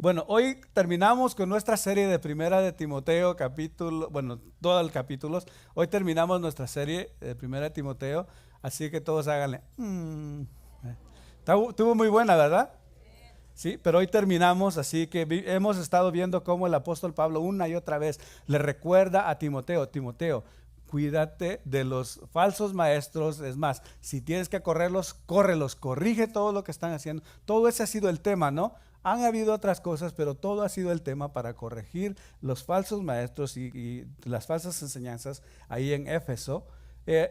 Bueno, hoy terminamos con nuestra serie de Primera de Timoteo, todos los capítulos. Hoy terminamos nuestra serie de Primera de Timoteo, así que todos háganle. Estuvo muy buena, ¿verdad? Sí, pero hoy terminamos, así que hemos estado viendo cómo el apóstol Pablo una y otra vez le recuerda a Timoteo, Timoteo, cuídate de los falsos maestros. Es más, si tienes que correrlos, córrelos, corrige todo lo que están haciendo. Todo ese ha sido el tema, ¿no? Han habido otras cosas, pero todo ha sido el tema para corregir los falsos maestros y las falsas enseñanzas ahí en Éfeso.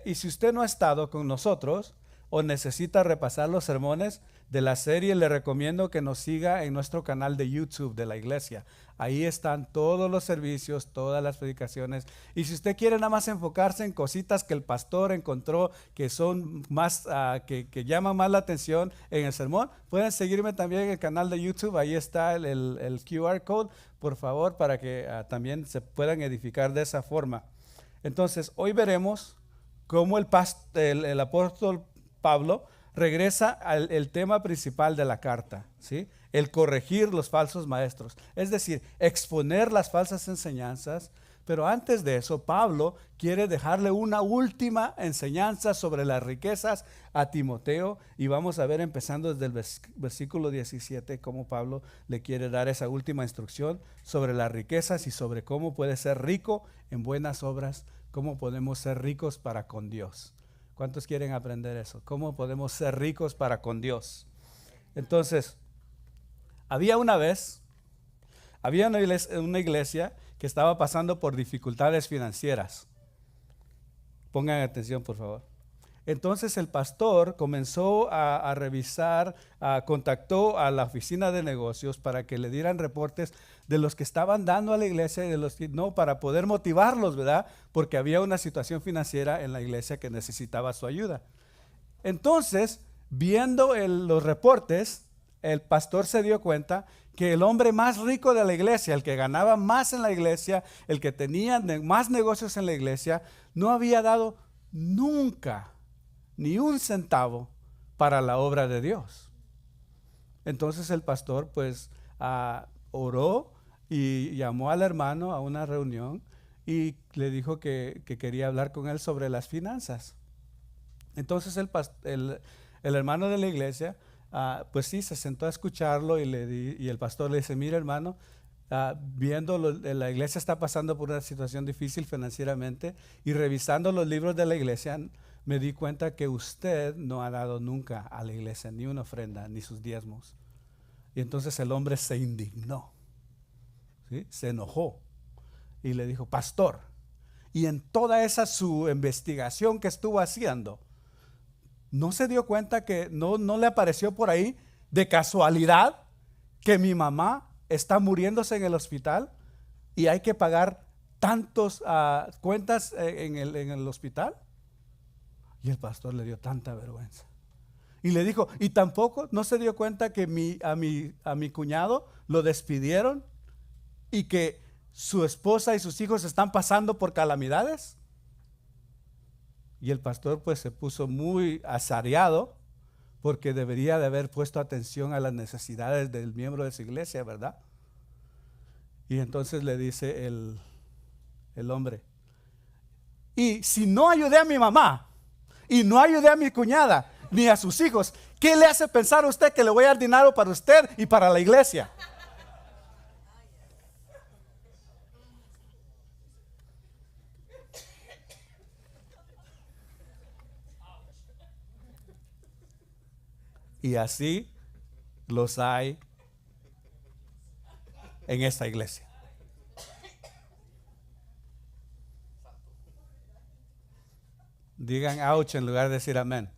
Y si usted no ha estado con nosotros o necesita repasar los sermones de la serie, le recomiendo que nos siga en nuestro canal de YouTube de la iglesia. Ahí están todos los servicios, todas las predicaciones. Y si usted quiere nada más enfocarse en cositas que el pastor encontró que son más, que llaman más la atención en el sermón, pueden seguirme también en el canal de YouTube. Ahí está el QR code, por favor, para que también se puedan edificar de esa forma. Entonces, hoy veremos cómo el apóstol Pablo regresa al el tema principal de la carta, ¿sí? El corregir los falsos maestros, es decir, exponer las falsas enseñanzas. Pero antes de eso, Pablo quiere dejarle una última enseñanza sobre las riquezas a Timoteo, y vamos a ver, empezando desde el versículo 17, cómo Pablo le quiere dar esa última instrucción sobre las riquezas y sobre cómo puede ser rico en buenas obras, cómo podemos ser ricos para con Dios. ¿Cuántos quieren aprender eso? ¿Cómo podemos ser ricos para con Dios? Entonces, había una vez, había una iglesia que estaba pasando por dificultades financieras. Pongan atención, por favor. Entonces el pastor comenzó a revisar, contactó a la oficina de negocios para que le dieran reportes de los que estaban dando a la iglesia y de los que no, para poder motivarlos, ¿verdad? Porque había una situación financiera en la iglesia que necesitaba su ayuda. Entonces, viendo los reportes, el pastor se dio cuenta que el hombre más rico de la iglesia, el que ganaba más en la iglesia, el que tenía más negocios en la iglesia, no había dado nunca ni un centavo para la obra de Dios. Entonces el pastor pues oró y llamó al hermano a una reunión y le dijo que quería hablar con él sobre las finanzas. Entonces el hermano de la iglesia, pues sí, se sentó a escucharlo y el pastor le dice: mira, hermano, la iglesia está pasando por una situación difícil financieramente, y revisando los libros de la iglesia me di cuenta que usted no ha dado nunca a la iglesia ni una ofrenda ni sus diezmos. Y entonces el hombre se indignó, ¿sí? Se enojó y le dijo: pastor, y en toda esa su investigación que estuvo haciendo, ¿no se dio cuenta que no le apareció por ahí de casualidad que mi mamá está muriéndose en el hospital y hay que pagar tantos cuentas en el hospital? Y el pastor le dio tanta vergüenza y le dijo: ¿y tampoco no se dio cuenta que a mi cuñado lo despidieron y que su esposa y sus hijos están pasando por calamidades? Y el pastor pues se puso muy azareado, porque debería de haber puesto atención a las necesidades del miembro de su iglesia, ¿verdad? Y entonces le dice el hombre: y si no ayudé a mi mamá y no ayudé a mi cuñada ni a sus hijos, ¿qué le hace pensar a usted que le voy a dar dinero para usted y para la iglesia? Y así los hay en esta iglesia. Digan ouch en lugar de decir amén.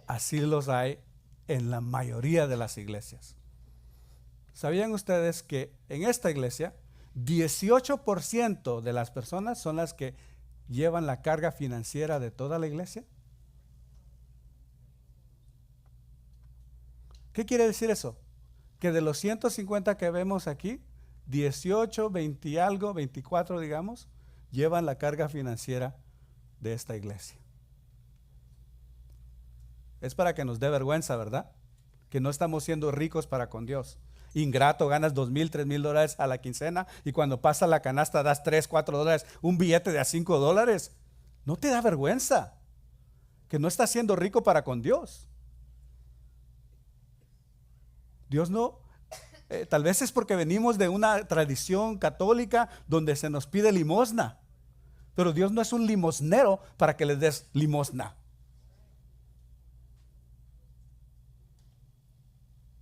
Así los hay en la mayoría de las iglesias. ¿Sabían ustedes que en esta iglesia 18% de las personas son las que llevan la carga financiera de toda la iglesia? ¿Qué quiere decir eso? Que de los 150 que vemos aquí, 18, 20 y algo, 24 digamos, llevan la carga financiera de esta iglesia. Es para que nos dé vergüenza, ¿verdad? que no estamos siendo ricos para con Dios. Ingrato, ganas $2,000, $3,000 a la quincena y cuando pasa la canasta das $3, $4, un billete de a $5. ¿No te da vergüenza que no estás siendo rico para con Dios? Dios no, tal vez es porque venimos de una tradición católica donde se nos pide limosna, pero Dios no es un limosnero para que le des limosna.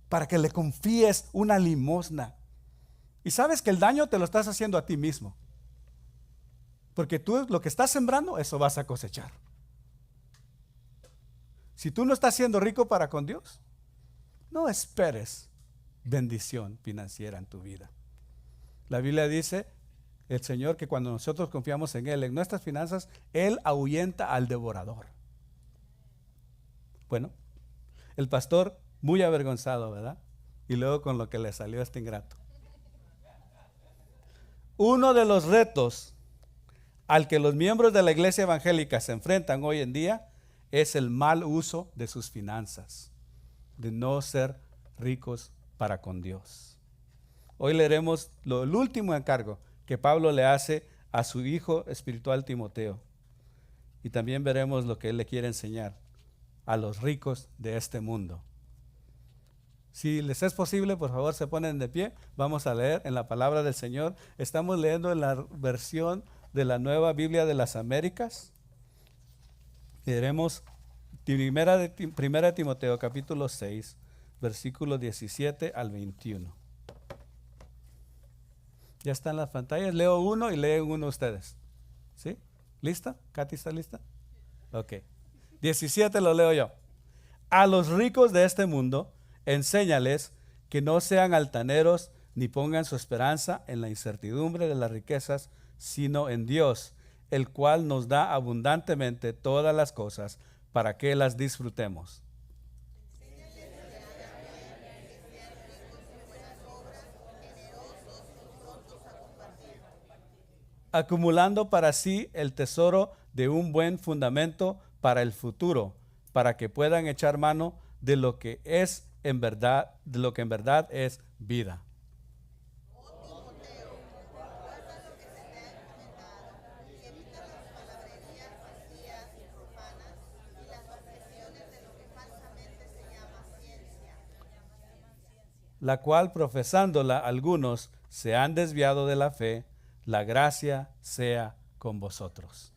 Para que le confíes una limosna. Y sabes que el daño te lo estás haciendo a ti mismo. Porque tú lo que estás sembrando, eso vas a cosechar. Si tú no estás siendo rico para con Dios, no esperes bendición financiera en tu vida. La Biblia dice, el Señor, que cuando nosotros confiamos en Él, en nuestras finanzas, Él ahuyenta al devorador. Bueno, el pastor muy avergonzado, ¿verdad? Y luego con lo que le salió a este ingrato. Uno de los retos al que los miembros de la iglesia evangélica se enfrentan hoy en día es el mal uso de sus finanzas, de no ser ricos para con Dios. Hoy leeremos el último encargo que Pablo le hace a su hijo espiritual Timoteo. Y también veremos lo que él le quiere enseñar a los ricos de este mundo. Si les es posible, por favor, se ponen de pie. Vamos a leer en la palabra del Señor. Estamos leyendo en la versión de la Nueva Biblia de las Américas. Leeremos primera de Timoteo, capítulo 6, versículos 17 al 21. Ya están las pantallas. Leo uno y leen uno ustedes. ¿Sí? ¿Lista? ¿Katy está lista? Ok. 17 lo leo yo. A los ricos de este mundo, enséñales que no sean altaneros ni pongan su esperanza en la incertidumbre de las riquezas, sino en Dios, el cual nos da abundantemente todas las cosas para que las disfrutemos. Acumulando para sí el tesoro de un buen fundamento para el futuro, para que puedan echar mano de lo que es en verdad, de lo que en verdad es vida. La cual profesándola algunos se han desviado de la fe. La gracia sea con vosotros.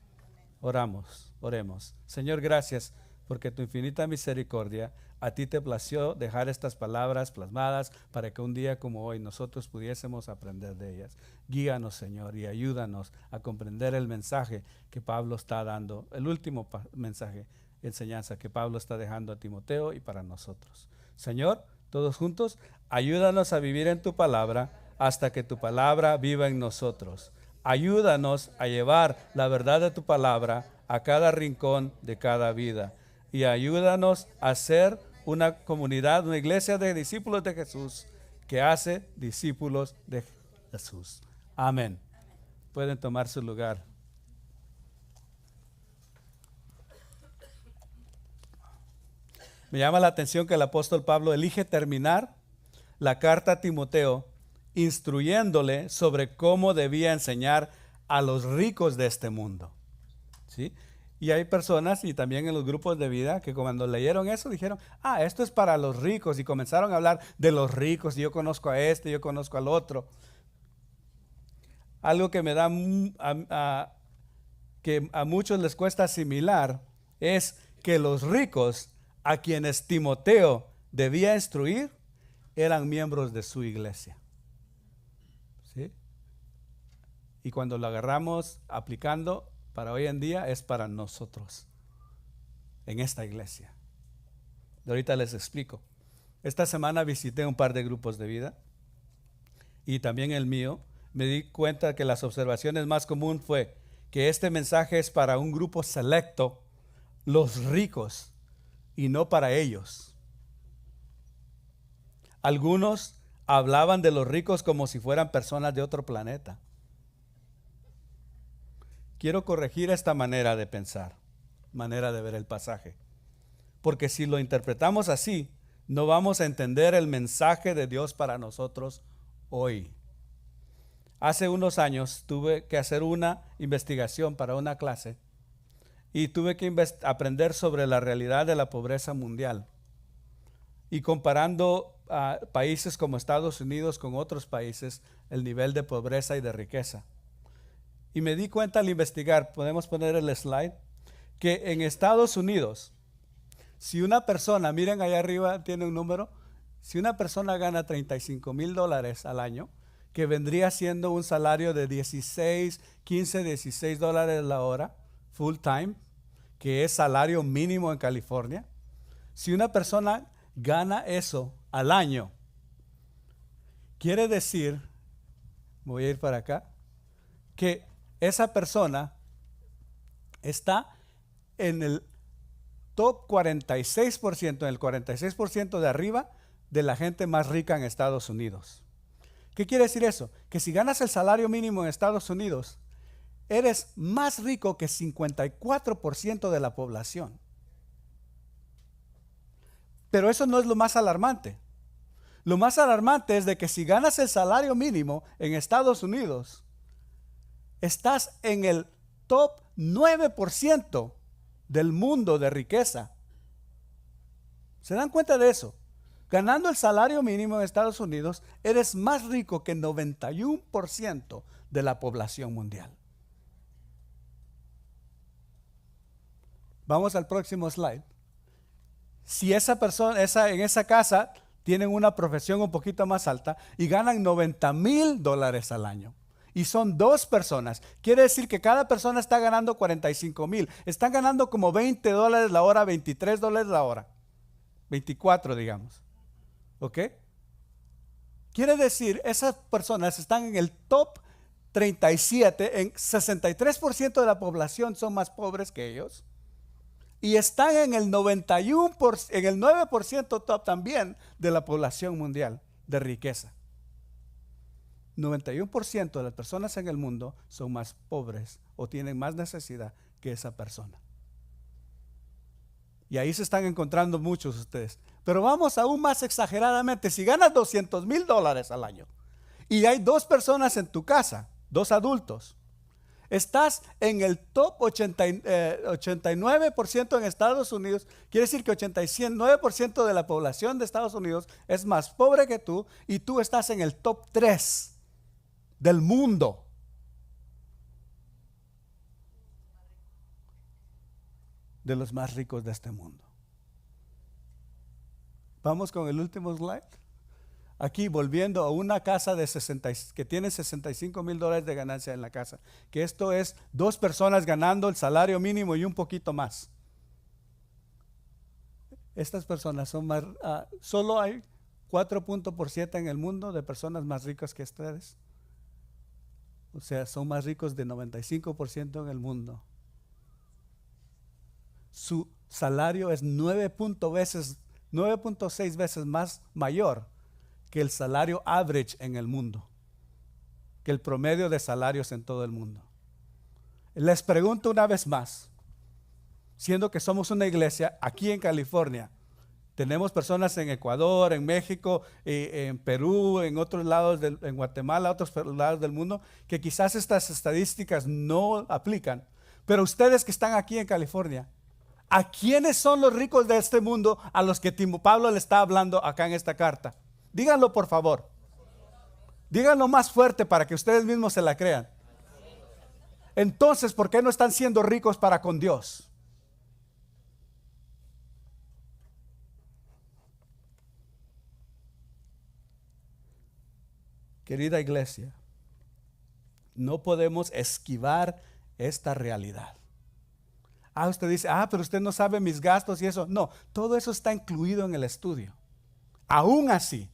Oremos. Señor, gracias porque tu infinita misericordia a ti te plació dejar estas palabras plasmadas para que un día como hoy nosotros pudiésemos aprender de ellas. Guíanos, Señor, y ayúdanos a comprender el mensaje que Pablo está dando, el último mensaje, enseñanza que Pablo está dejando a Timoteo y para nosotros. Señor, todos juntos, ayúdanos a vivir en tu palabra hasta que tu palabra viva en nosotros. Ayúdanos a llevar la verdad de tu palabra a cada rincón de cada vida. Y ayúdanos a ser una comunidad, una iglesia de discípulos de Jesús que hace discípulos de Jesús. Amén. Pueden tomar su lugar. Me llama la atención que el apóstol Pablo elige terminar la carta a Timoteo instruyéndole sobre cómo debía enseñar a los ricos de este mundo. ¿Sí? Y hay personas, y también en los grupos de vida, que cuando leyeron eso dijeron, esto es para los ricos, y comenzaron a hablar de los ricos, y yo conozco a este, yo conozco al otro. Algo que me da que a muchos les cuesta asimilar es que los ricos a quienes Timoteo debía instruir eran miembros de su iglesia. ¿Sí? Y cuando lo agarramos aplicando para hoy en día es para nosotros en esta iglesia. De ahorita les explico. Esta semana visité un par de grupos de vida y también el mío. Me di cuenta que las observaciones más comunes fue que este mensaje es para un grupo selecto, los ricos, y no para ellos. Algunos hablaban de los ricos como si fueran personas de otro planeta. Quiero corregir esta manera de pensar, manera de ver el pasaje. Porque si lo interpretamos así, no vamos a entender el mensaje de Dios para nosotros hoy. Hace unos años tuve que hacer una investigación para una clase y tuve que aprender sobre la realidad de la pobreza mundial. Y comparando países como Estados Unidos con otros países, el nivel de pobreza y de riqueza. Y me di cuenta al investigar, podemos poner el slide, que en Estados Unidos, si una persona, miren allá arriba tiene un número, si una persona gana $35,000 al año, que vendría siendo un salario de 16 dólares la hora, full time, que es salario mínimo en California. Si una persona gana eso al año, quiere decir, voy a ir para acá, que esa persona está en el top 46%, en el 46% de arriba de la gente más rica en Estados Unidos. ¿Qué quiere decir eso? Que si ganas el salario mínimo en Estados Unidos, eres más rico que 54% de la población. Pero eso no es lo más alarmante. Lo más alarmante es de que si ganas el salario mínimo en Estados Unidos, estás en el top 9% del mundo de riqueza. ¿Se dan cuenta de eso? Ganando el salario mínimo en Estados Unidos, eres más rico que el 91% de la población mundial. Vamos al próximo slide. Si esa persona, en esa casa, tienen una profesión un poquito más alta y ganan $90,000 al año, y son dos personas, quiere decir que cada persona está ganando $45,000. Están ganando como $20 la hora, $23 la hora, 24 digamos. ¿Ok? Quiere decir, esas personas están en el top 37, en 63% de la población son más pobres que ellos. Y están en el 91%, en el 9% top también de la población mundial de riqueza. 91% de las personas en el mundo son más pobres o tienen más necesidad que esa persona. Y ahí se están encontrando muchos de ustedes. Pero vamos aún más exageradamente. Si ganas $200,000 al año y hay dos personas en tu casa, dos adultos, estás en el top 89% en Estados Unidos. Quiere decir que 89% de la población de Estados Unidos es más pobre que tú, y tú estás en el top 3 del mundo. De los más ricos de este mundo. Vamos con el último slide. Aquí volviendo a una casa de que tiene $65,000 de ganancia en la casa, que esto es dos personas ganando el salario mínimo y un poquito más. Estas personas son más, solo hay 4% en el mundo de personas más ricas que ustedes. O sea, son más ricos de 95% en el mundo. Su salario es 9.6 veces más mayor que el salario average en el mundo, que el promedio de salarios en todo el mundo. Les pregunto una vez más, siendo que somos una iglesia aquí en California, tenemos personas en Ecuador, en México, en Perú, en otros lados, en Guatemala, otros lados del mundo, que quizás estas estadísticas no aplican, pero ustedes que están aquí en California, ¿a quiénes son los ricos de este mundo a los que Pablo le está hablando acá en esta carta? Díganlo por favor. Díganlo más fuerte para que ustedes mismos se la crean. Entonces, ¿por qué no están siendo ricos para con Dios? Querida iglesia, no podemos esquivar esta realidad. Usted dice, pero usted no sabe mis gastos y eso. No, todo eso está incluido en el estudio. Aún así,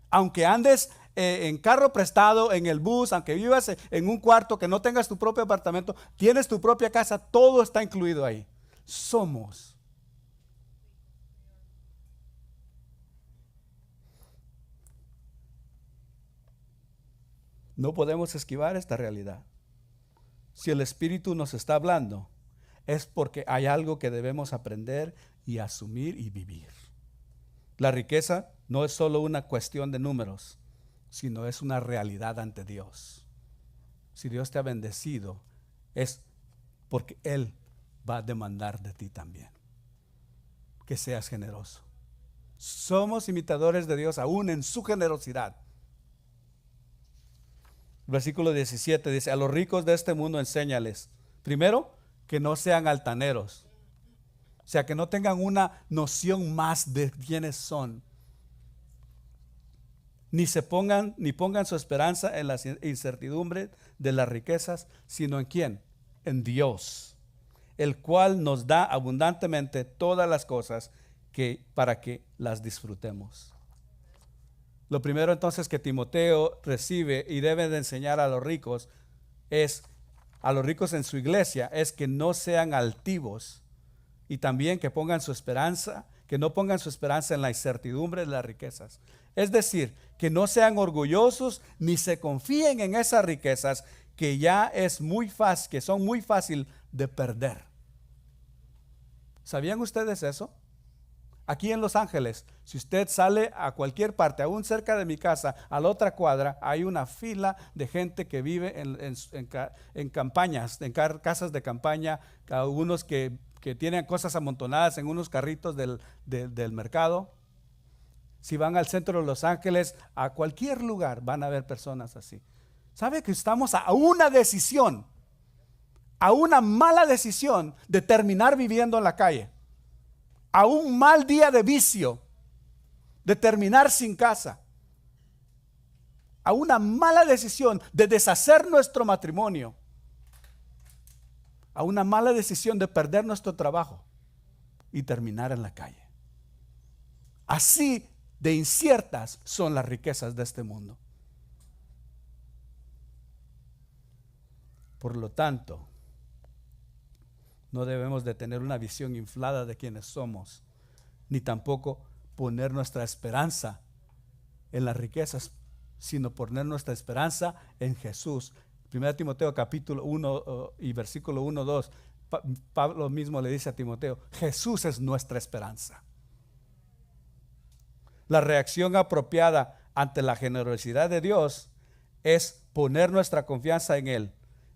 aunque andes en carro prestado, en el bus, aunque vivas en un cuarto, que no tengas tu propio apartamento, tienes tu propia casa, todo está incluido ahí. No podemos esquivar esta realidad. Si el Espíritu nos está hablando, es porque hay algo que debemos aprender y asumir y vivir. La riqueza no es solo una cuestión de números, sino es una realidad ante Dios. Si Dios te ha bendecido, es porque Él va a demandar de ti también que seas generoso. Somos imitadores de Dios aún en su generosidad. Versículo 17 dice: a los ricos de este mundo enséñales, primero, que no sean altaneros, o sea, que no tengan una noción más de quiénes son, ni pongan su esperanza en la incertidumbre de las riquezas, sino en quién, en Dios, el cual nos da abundantemente todas las cosas para que las disfrutemos. Lo primero entonces que Timoteo recibe y debe de enseñar a los ricos en su iglesia, es que no sean altivos, y también que no pongan su esperanza en la incertidumbre de las riquezas. Es decir, que no sean orgullosos ni se confíen en esas riquezas que son muy fácil de perder. ¿Sabían ustedes eso? Aquí en Los Ángeles, si usted sale a cualquier parte, aún cerca de mi casa, a la otra cuadra, hay una fila de gente que vive en campañas, en casas de campaña, algunos que tienen cosas amontonadas en unos carritos del mercado. Si van al centro de Los Ángeles, a cualquier lugar, van a ver personas así. ¿Sabe que estamos a una decisión, a una mala decisión de terminar viviendo en la calle? A un mal día de vicio, de terminar sin casa, a una mala decisión de deshacer nuestro matrimonio, a una mala decisión de perder nuestro trabajo y terminar en la calle. Así de inciertas son las riquezas de este mundo. Por lo tanto, no debemos de tener una visión inflada de quienes somos, ni tampoco poner nuestra esperanza en las riquezas, sino poner nuestra esperanza en Jesús. 1 Timoteo capítulo 1 y versículo 1, 2, Pablo mismo le dice a Timoteo: Jesús es nuestra esperanza. La reacción apropiada ante la generosidad de Dios es poner nuestra confianza en Él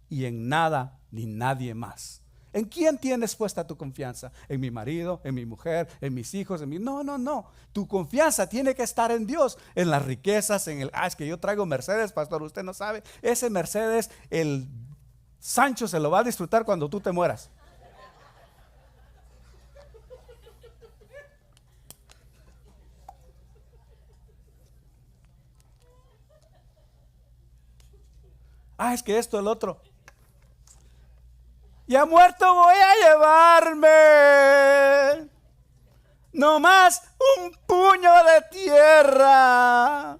y en nada ni nadie más. ¿En quién tienes puesta tu confianza? ¿En mi marido? ¿En mi mujer? ¿En mis hijos? No. Tu confianza tiene que estar en Dios, en las riquezas, es que yo traigo Mercedes, pastor, usted no sabe. Ese Mercedes, el Sancho se lo va a disfrutar cuando tú te mueras. Es que esto, el otro. Ya muerto voy a llevarme no más un puño de tierra.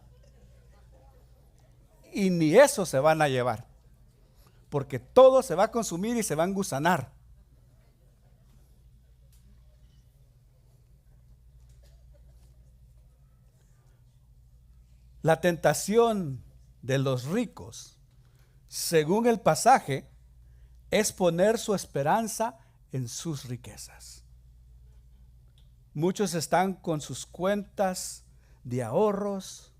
Y ni eso se van a llevar, porque todo se va a consumir y se va a engusanar. La tentación de los ricos, según el pasaje, es poner su esperanza en sus riquezas. Muchos están con sus cuentas de ahorros,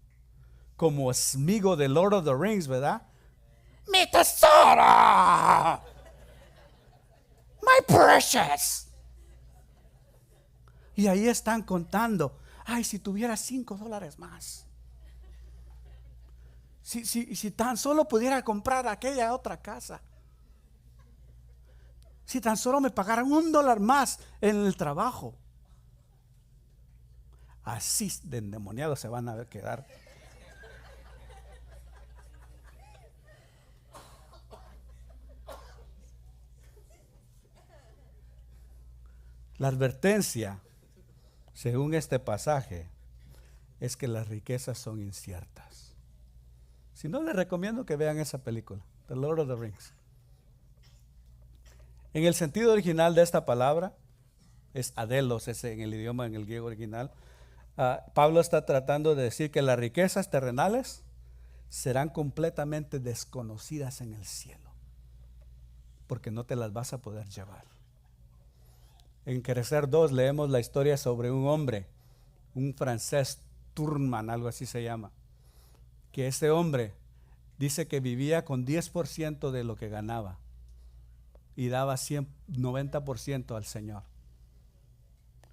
como Sméagol de Lord of the Rings, ¿verdad? ¡Mi tesoro! ¡My precious! Y ahí están contando: si tuviera $5 más. Si tan solo pudiera comprar aquella otra casa. Si tan solo me pagaran $1 más en el trabajo. Así de endemoniados se van a quedar. La advertencia, según este pasaje, es que las riquezas son inciertas. Si no, les recomiendo que vean esa película, The Lord of the Rings. En el sentido original de esta palabra, es adelos, ese en el idioma, en el griego original. Pablo está tratando de decir que las riquezas terrenales serán completamente desconocidas en el cielo, porque no te las vas a poder llevar. En Crecer 2 leemos la historia sobre un hombre un francés, Turman, algo así se llama, que ese hombre dice que vivía con 10% de lo que ganaba y daba 90% al Señor.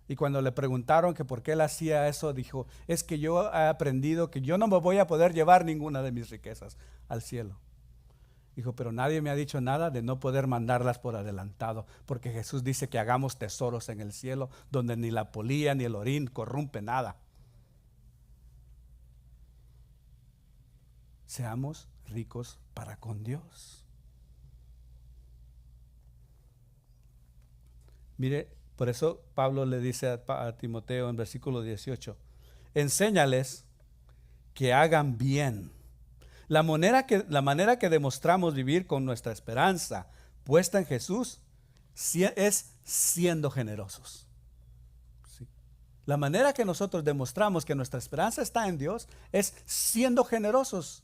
Y cuando le preguntaron que por qué él hacía eso, dijo, es que yo he aprendido que yo no me voy a poder llevar ninguna de mis riquezas al cielo. Dijo, pero nadie me ha dicho nada de no poder mandarlas por adelantado, porque Jesús dice que hagamos tesoros en el cielo, donde ni la polilla ni el orín corrompe nada. Seamos ricos para con Dios. Mire, por eso Pablo le dice a Timoteo en versículo 18, enséñales que hagan bien. La manera que demostramos vivir con nuestra esperanza puesta en Jesús es siendo generosos. ¿Sí? La manera que nosotros demostramos que nuestra esperanza está en Dios es siendo generosos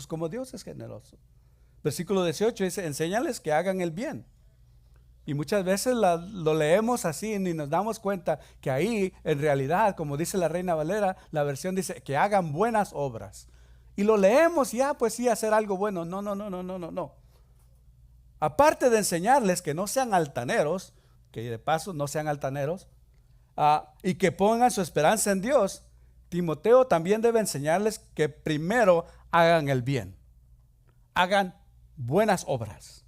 como Dios es generoso. Versículo 18 dice, enséñales que hagan el bien. Y muchas veces lo leemos así y nos damos cuenta que ahí en realidad, como dice la Reina Valera, la versión dice que hagan buenas obras. Y lo leemos y pues sí, hacer algo bueno. No. Aparte de enseñarles que no sean altaneros, que de paso no sean altaneros, y que pongan su esperanza en Dios, Timoteo también debe enseñarles que primero hagan el bien, hagan buenas obras.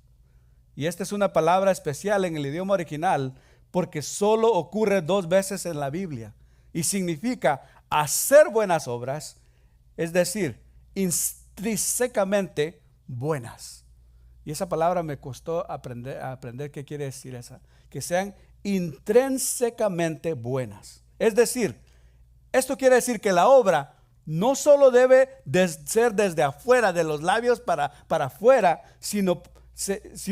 Y esta es una palabra especial en el idioma original porque solo ocurre 2 veces en la Biblia y significa hacer buenas obras, es decir, intrínsecamente buenas. Y esa palabra me costó aprender qué quiere decir esa, que sean intrínsecamente buenas. Es decir, esto quiere decir que la obra no solo debe ser desde afuera, de los labios para afuera, sino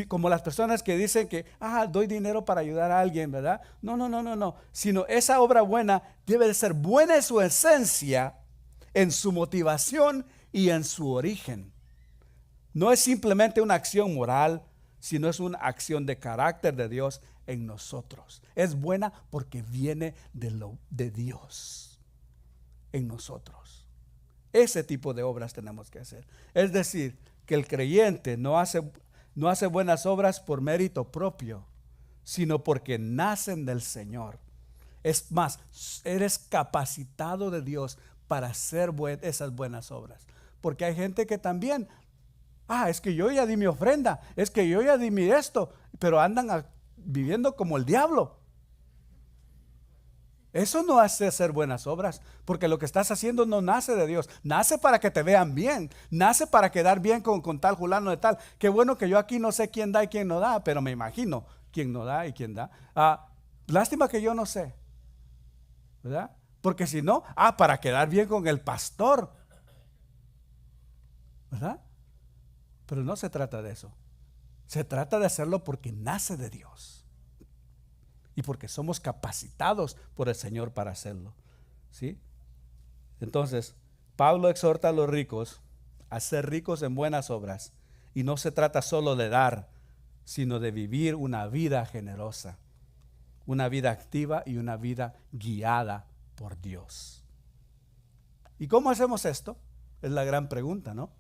como las personas que dicen que doy dinero para ayudar a alguien, ¿verdad? No, sino esa obra buena debe de ser buena en su esencia, en su motivación y en su origen. No es simplemente una acción moral, sino es una acción de carácter de Dios en nosotros. Es buena porque viene de Dios en nosotros. Ese tipo de obras tenemos que hacer. Es decir, que el creyente no hace buenas obras por mérito propio, sino porque nacen del Señor. Es más, eres capacitado de Dios para hacer esas buenas obras. Porque hay gente que también, es que yo ya di mi ofrenda, es que yo ya di mi esto, pero andan viviendo como el diablo. Eso no hace hacer buenas obras, porque lo que estás haciendo no nace de Dios, nace para que te vean bien, nace para quedar bien con tal fulano de tal. Qué bueno que yo aquí no sé quién da y quién no da, pero me imagino quién no da y quién da. Lástima que yo no sé, ¿verdad? Porque si no, para quedar bien con el pastor, ¿verdad? Pero no se trata de eso, se trata de hacerlo porque nace de Dios. Y porque somos capacitados por el Señor para hacerlo. ¿Sí? Entonces, Pablo exhorta a los ricos a ser ricos en buenas obras. Y no se trata solo de dar, sino de vivir una vida generosa, una vida activa y una vida guiada por Dios. ¿Y cómo hacemos esto? Es la gran pregunta, ¿no?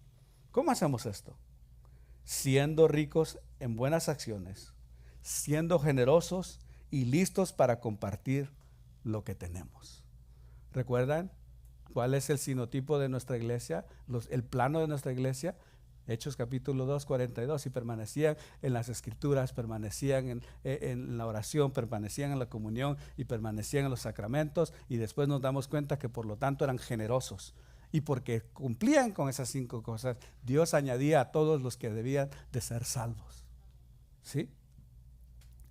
¿Cómo hacemos esto? Siendo ricos en buenas acciones, siendo generosos y listos para compartir lo que tenemos. ¿Recuerdan cuál es el sinotipo de nuestra iglesia? El plano de nuestra iglesia. Hechos capítulo 2, 42. Y permanecían en las escrituras, permanecían en la oración, permanecían en la comunión y permanecían en los sacramentos. Y después nos damos cuenta que por lo tanto eran generosos. Y porque cumplían con esas 5 cosas, Dios añadía a todos los que debían de ser salvos. ¿Sí?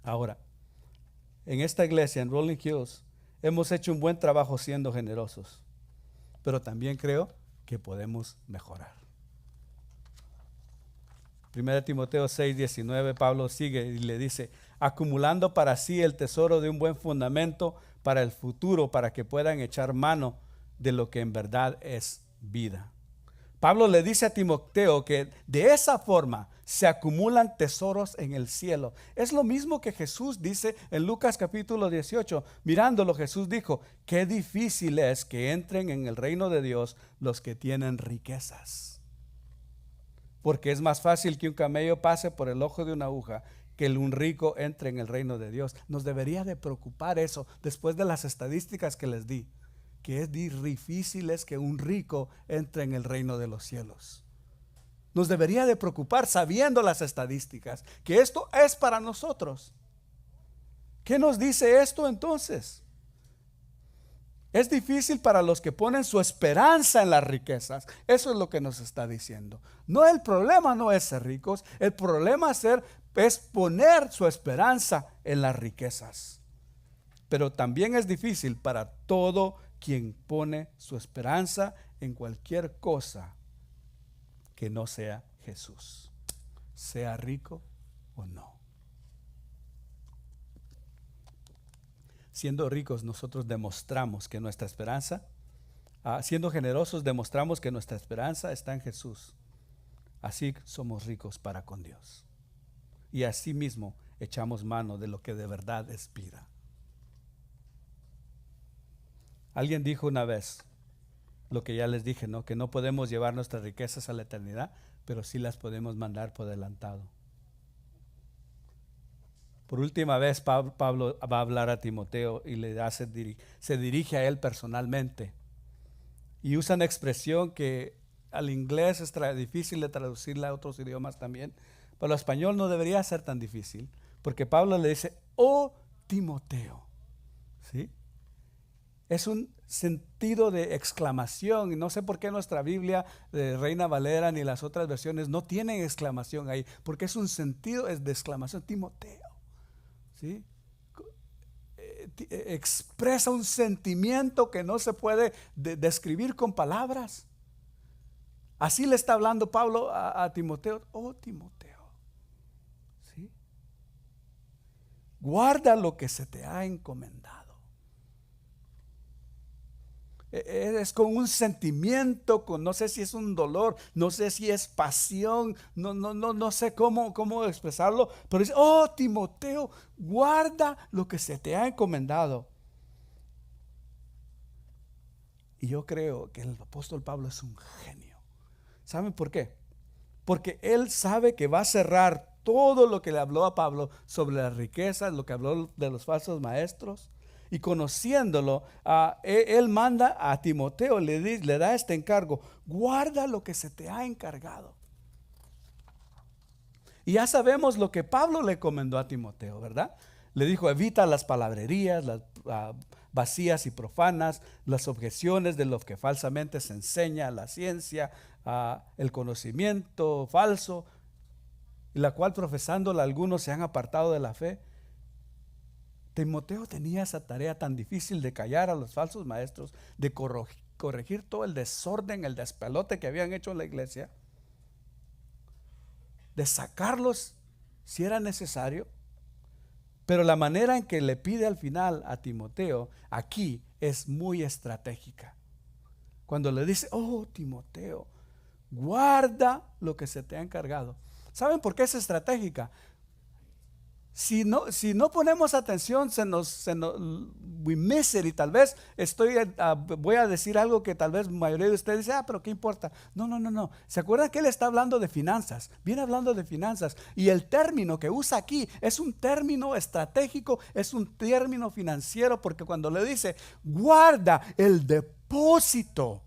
Ahora, en esta iglesia, en Rolling Hills, hemos hecho un buen trabajo siendo generosos, pero también creo que podemos mejorar. 1 Timoteo 6, 19, Pablo sigue y le dice, acumulando para sí el tesoro de un buen fundamento para el futuro, para que puedan echar mano de lo que en verdad es vida. Pablo le dice a Timoteo que de esa forma se acumulan tesoros en el cielo. Es lo mismo que Jesús dice en Lucas capítulo 18. Mirándolo, Jesús dijo: qué difícil es que entren en el reino de Dios los que tienen riquezas. Porque es más fácil que un camello pase por el ojo de una aguja que un rico entre en el reino de Dios. Nos debería de preocupar eso después de las estadísticas que les di, que es difícil es que un rico entre en el reino de los cielos. Nos debería de preocupar, sabiendo las estadísticas, que esto es para nosotros. ¿Qué nos dice esto entonces? Es difícil para los que ponen su esperanza en las riquezas. Eso es lo que nos está diciendo. No, el problema no es ser ricos, el problema es poner su esperanza en las riquezas. Pero también es difícil para todo quien pone su esperanza en cualquier cosa que no sea Jesús, sea rico o no. Siendo ricos, nosotros demostramos que nuestra esperanza, siendo generosos, demostramos que nuestra esperanza está en Jesús. Así somos ricos para con Dios. Y así mismo echamos mano de lo que de verdad es vida. Alguien dijo una vez lo que ya les dije, ¿no? Que no podemos llevar nuestras riquezas a la eternidad, pero sí las podemos mandar por adelantado. Por última vez, Pablo va a hablar a Timoteo y se dirige a él personalmente. Y usa una expresión que al inglés es difícil de traducirla a otros idiomas también, pero al español no debería ser tan difícil, porque Pablo le dice: oh Timoteo, ¿sí? Es un sentido de exclamación, y no sé por qué nuestra Biblia de Reina Valera ni las otras versiones no tienen exclamación ahí, porque es un sentido de exclamación. Timoteo, ¿sí? Expresa un sentimiento que no se puede describir con palabras. Así le está hablando Pablo a Timoteo: oh Timoteo, ¿sí? Guarda lo que se te ha encomendado. Es con un sentimiento, no sé si es un dolor, no sé si es pasión, no sé cómo expresarlo, pero dice: oh Timoteo, guarda lo que se te ha encomendado. Y yo creo que el apóstol Pablo es un genio. ¿Saben por qué? Porque él sabe que va a cerrar todo lo que le habló a Pablo sobre las riquezas, lo que habló de los falsos maestros. Y conociéndolo, él manda a Timoteo, le da este encargo: guarda lo que se te ha encargado. Y ya sabemos lo que Pablo le encomendó a Timoteo, ¿verdad? Le dijo: evita las palabrerías, las vacías y profanas, las objeciones de lo que falsamente se enseña, la ciencia, el conocimiento falso, la cual profesándola algunos se han apartado de la fe. Timoteo tenía esa tarea tan difícil de callar a los falsos maestros, de corregir todo el desorden, el despelote que habían hecho en la iglesia, de sacarlos si era necesario. Pero la manera en que le pide al final a Timoteo aquí es muy estratégica. Cuando le dice: oh Timoteo, guarda lo que se te ha encargado. ¿Saben por qué es estratégica? Si no ponemos atención, we miss it, y tal vez voy a decir algo que tal vez la mayoría de ustedes dice: pero ¿qué importa? No. ¿Se acuerdan que él está hablando de finanzas? Viene hablando de finanzas, y el término que usa aquí es un término estratégico, es un término financiero, porque cuando le dice: guarda el depósito,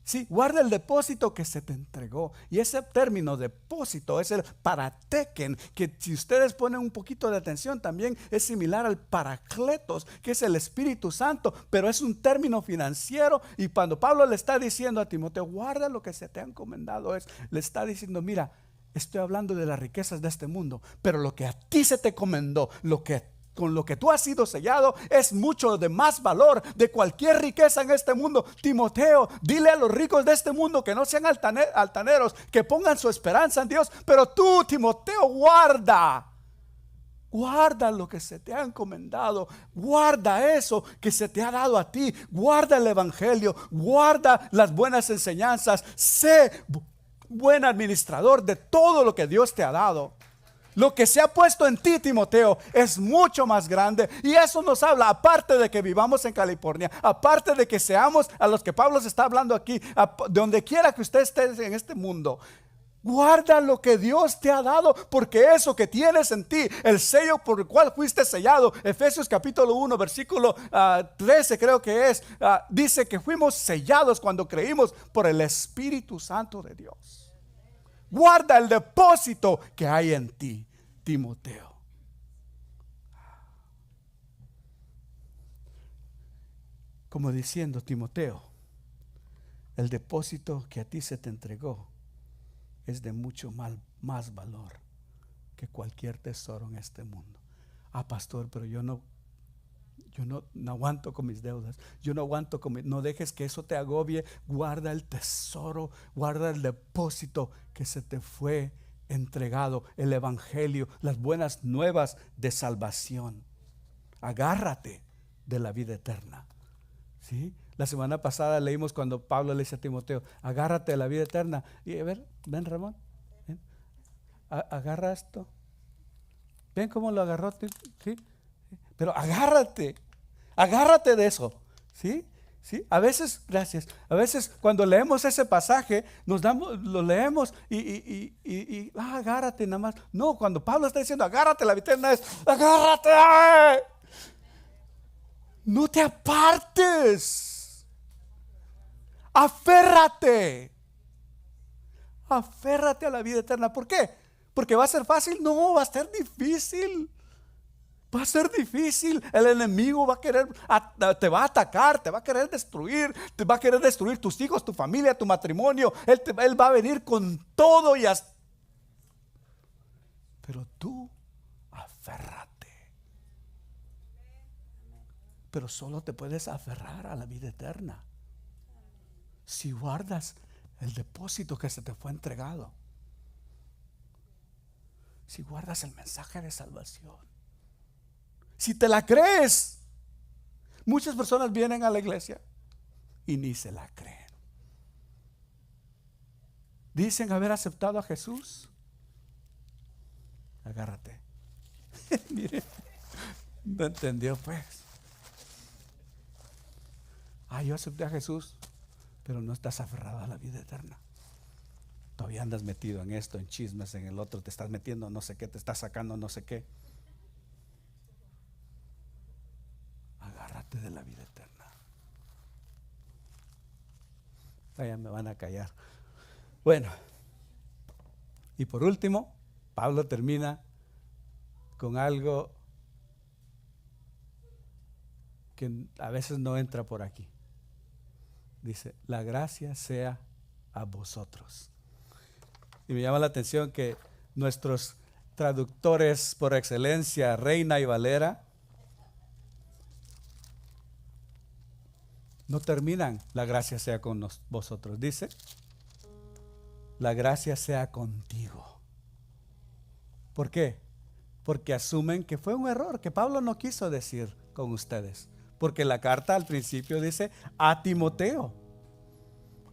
sí, guarda el depósito que se te entregó. Y ese término depósito es el parateken, que si ustedes ponen un poquito de atención también es similar al paracletos, que es el Espíritu Santo, pero es un término financiero. Y cuando Pablo le está diciendo a Timoteo: guarda lo que se te ha encomendado, le está diciendo: mira, estoy hablando de las riquezas de este mundo, pero lo que a ti se te encomendó, con lo que tú has sido sellado, es mucho de más valor de cualquier riqueza en este mundo. Timoteo, dile a los ricos de este mundo que no sean altaneros, que pongan su esperanza en Dios. Pero tú, Timoteo, guarda Guarda lo que se te ha encomendado. Guarda eso que se te ha dado a ti. Guarda el evangelio. Guarda las buenas enseñanzas. Sé buen administrador de todo lo que Dios te ha dado. Lo que se ha puesto en ti, Timoteo, es mucho más grande. Y eso nos habla, aparte de que vivamos en California, aparte de que seamos a los que Pablo se está hablando aquí, de donde quiera que usted esté en este mundo. Guarda lo que Dios te ha dado, porque eso que tienes en ti, el sello por el cual fuiste sellado, Efesios capítulo 1 versículo 13 creo que es, dice que fuimos sellados cuando creímos por el Espíritu Santo de Dios. Guarda el depósito que hay en ti, Timoteo. Como diciendo, Timoteo, el depósito que a ti se te entregó es de mucho más valor que cualquier tesoro en este mundo. Pastor, pero yo no aguanto con mis deudas. Yo no aguanto no dejes que eso te agobie. Guarda el tesoro, guarda el depósito que se te fue entregado, el evangelio, las buenas nuevas de salvación. Agárrate de la vida eterna. ¿Sí? La semana pasada leímos cuando Pablo le dice a Timoteo, agárrate de la vida eterna. Y a ver, ven Ramón, ven. Agarra esto. ¿Ven cómo lo agarró? ¿Sí? Pero agárrate de eso. ¿Sí? ¿Sí? A veces, gracias, a veces cuando leemos ese pasaje, lo leemos y agárrate nada más. No, cuando Pablo está diciendo agárrate la vida eterna es agárrate. No te apartes. Aférrate a la vida eterna. ¿Por qué? ¿Porque va a ser fácil? No, va a ser difícil. Va a ser difícil. El enemigo va a querer, te va a atacar, te va a querer destruir, te va a querer destruir tus hijos, tu familia, tu matrimonio. Él va a venir con todo pero tú aférrate. Pero solo te puedes aferrar a la vida eterna si guardas el depósito que se te fue entregado. Si guardas el mensaje de salvación. Si te la crees. Muchas personas vienen a la iglesia y ni se la creen. Dicen haber aceptado a Jesús. Agárrate. Mire, no entendió pues. Yo acepté a Jesús, pero no estás aferrado a la vida eterna. Todavía andas metido en esto, en chismes, en el otro, te estás metiendo no sé qué, te estás sacando no sé qué. Agárrate de la vida eterna. Ya me van a callar. Bueno, y por último, Pablo termina con algo que a veces no entra por aquí. Dice, la gracia sea a vosotros. Y me llama la atención que nuestros traductores por excelencia, Reina y Valera, no terminan, la gracia sea con vosotros. Dice, la gracia sea contigo. ¿Por qué? Porque asumen que fue un error, que Pablo no quiso decir con ustedes. Porque la carta al principio dice a Timoteo.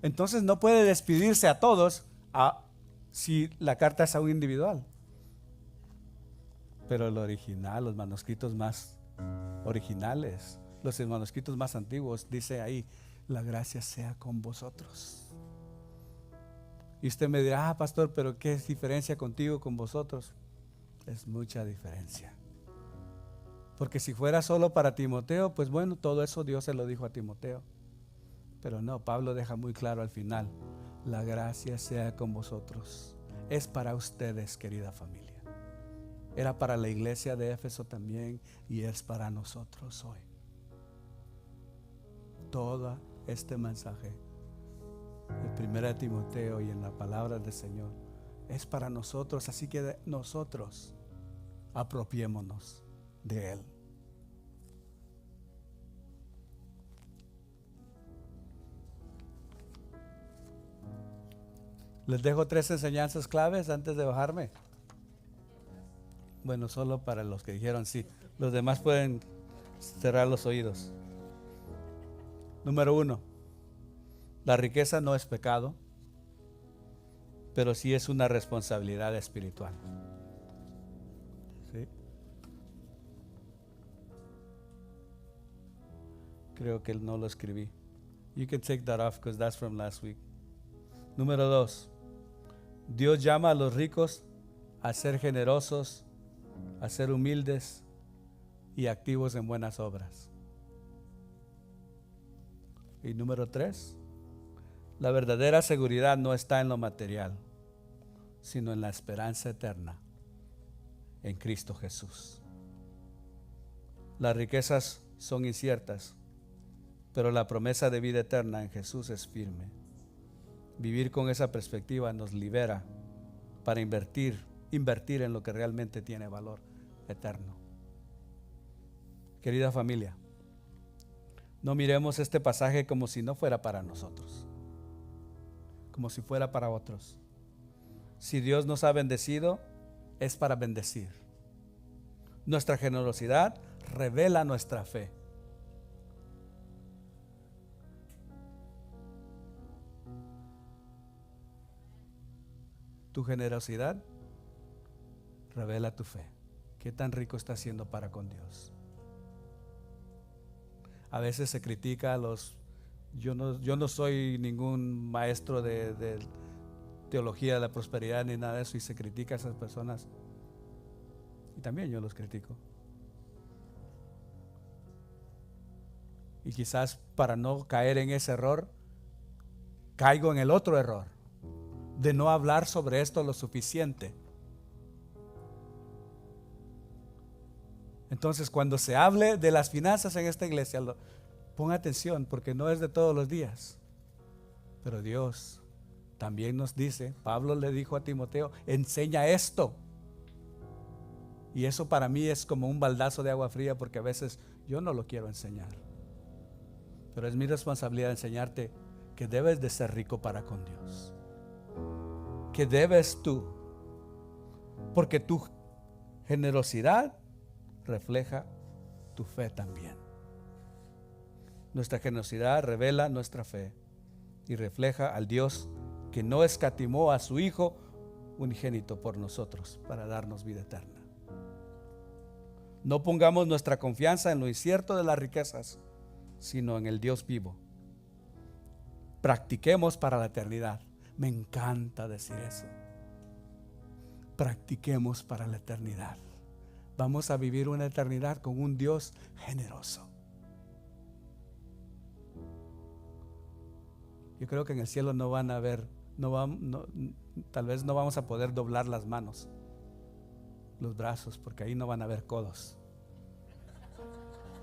Entonces no puede despedirse a todos si la carta es a un individual. Pero el original, los manuscritos más originales, los manuscritos más antiguos, dice ahí, la gracia sea con vosotros. Y usted me dirá, pastor, pero ¿qué es diferencia contigo, con vosotros? Es mucha diferencia. Porque si fuera solo para Timoteo, pues bueno, todo eso Dios se lo dijo a Timoteo. Pero no, Pablo deja muy claro al final, la gracia sea con vosotros. Es para ustedes, querida familia. Era para la iglesia de Éfeso también y es para nosotros hoy. Todo este mensaje, el 1 Timoteo y en la palabra del Señor, es para nosotros, así que nosotros apropiémonos de él. Les dejo 3 enseñanzas claves antes de bajarme. Bueno, solo para los que dijeron sí. Los demás pueden cerrar los oídos. Número 1, la riqueza no es pecado, pero sí es una responsabilidad espiritual. ¿Sí? Creo que no lo escribí. You can take that off because that's from last week. Número 2, Dios llama a los ricos a ser generosos, a ser humildes y activos en buenas obras. Y número 3, la verdadera seguridad no está en lo material, sino en la esperanza eterna en Cristo Jesús. Las riquezas son inciertas, pero la promesa de vida eterna en Jesús es firme. Vivir con esa perspectiva nos libera para invertir en lo que realmente tiene valor eterno. Querida familia, no miremos este pasaje como si no fuera para nosotros, como si fuera para otros. Si Dios nos ha bendecido, es para bendecir. Nuestra generosidad revela nuestra fe. Tu generosidad revela tu fe. ¿Qué tan rico estás siendo para con Dios? A veces se critica a los... Yo no soy ningún maestro de teología de la prosperidad ni nada de eso, y se critica a esas personas. Y también yo los critico. Y quizás para no caer en ese error, caigo en el otro error de no hablar sobre esto lo suficiente. Entonces, cuando se hable de las finanzas en esta iglesia, ponga atención, porque no es de todos los días. Pero Dios también nos dice, Pablo le dijo a Timoteo, enseña esto. Y eso para mí es como un baldazo de agua fría, porque a veces yo no lo quiero enseñar. Pero es mi responsabilidad enseñarte que debes de ser rico para con Dios. Que debes tú, porque tu generosidad refleja tu fe también. Nuestra generosidad revela nuestra fe y refleja al Dios que no escatimó a su Hijo unigénito por nosotros para darnos vida eterna. No pongamos nuestra confianza en lo incierto de las riquezas, sino en el Dios vivo. Practiquemos para la eternidad. Me encanta decir eso. Practiquemos para la eternidad. Vamos a vivir una eternidad con un Dios generoso. Yo creo que en el cielo no van a ver, tal vez no vamos a poder doblar las manos, los brazos, porque ahí no van a haber codos.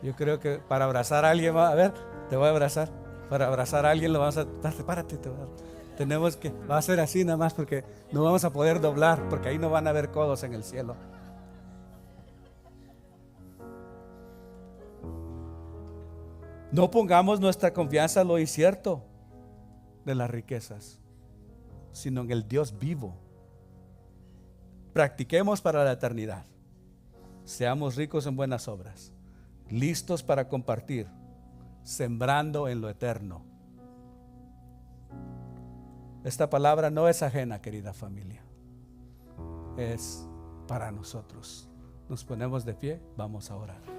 Yo creo que para abrazar a alguien, a ver, te voy a abrazar. Para abrazar a alguien lo vamos a, párate, tenemos que, va a ser así nada más, porque no vamos a poder doblar, porque ahí no van a haber codos en el cielo. No pongamos nuestra confianza en lo incierto de las riquezas, sino en el Dios vivo. Practiquemos para la eternidad. Seamos ricos en buenas obras, listos para compartir, sembrando en lo eterno. Esta palabra no es ajena, querida familia. Es para nosotros. Nos ponemos de pie, vamos a orar.